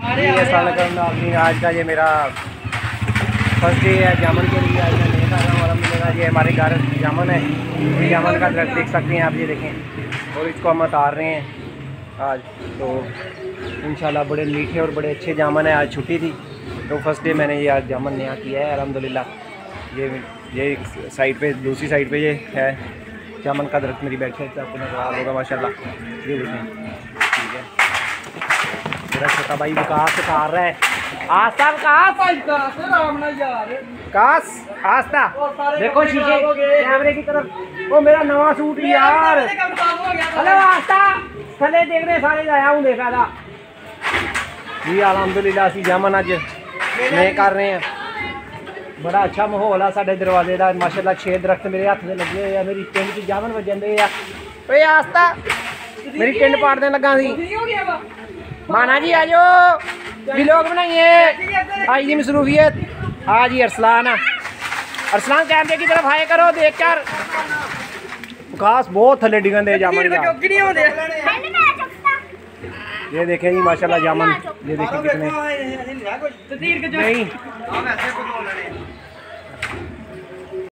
आज का ये मेरा फर्स्ट डे है जामुन के लिए। आज मैं लेकर आ रहा हूँ अलहमदुलिल्लाह। ये हमारे घर जामुन है, ये जामुन का दरख्त देख सकते हैं आप, ये देखें। और इसको हम उतार रहे हैं आज। तो इंशाल्लाह बड़े मीठे और बड़े अच्छे जामुन है। आज छुट्टी थी तो फर्स्ट डे मैंने ये आज जामुन नया किया है अलहमदुलिल्लाह। ये साइड पे, दूसरी साइड पे ये है जामुन का दरख्त। मेरी बैक साइड से आपको नजर आ रहा होगा माशाल्लाह। ये देखें, ठीक है। मेरा छोटा भाई विकास उतार रहा है। आस्था विकास, आस्था देखो शीशे कैमरे की तरफ। वो मेरा नवा सूट यार। हेलो आस्था, थले देख रहे सारे आया हूँ देखा था जी। अलहमदुलिल्लाह असी जामन अज नए कर रहे हैं। बड़ा अच्छा माहौल है साढ़े दरवाजे का माशाल्लाह। 6 दरख्त मेरे हथ में लगे हुए हैं। मेरी टिंड च जामन वजन दे। ओए आस्था मेरी टिंड पाड़ने लगा सी। माना जी आ जाओ, व्लॉग बनाइए आज की मसरूफियत। हाँ जी अरसलान, अरसलान कैमरे की तरफ आए करो देख कर। खास बहुत थले डिगन दे जामन। ये देखें जी माशाल्लाह जामन, ये देखें कितने नहीं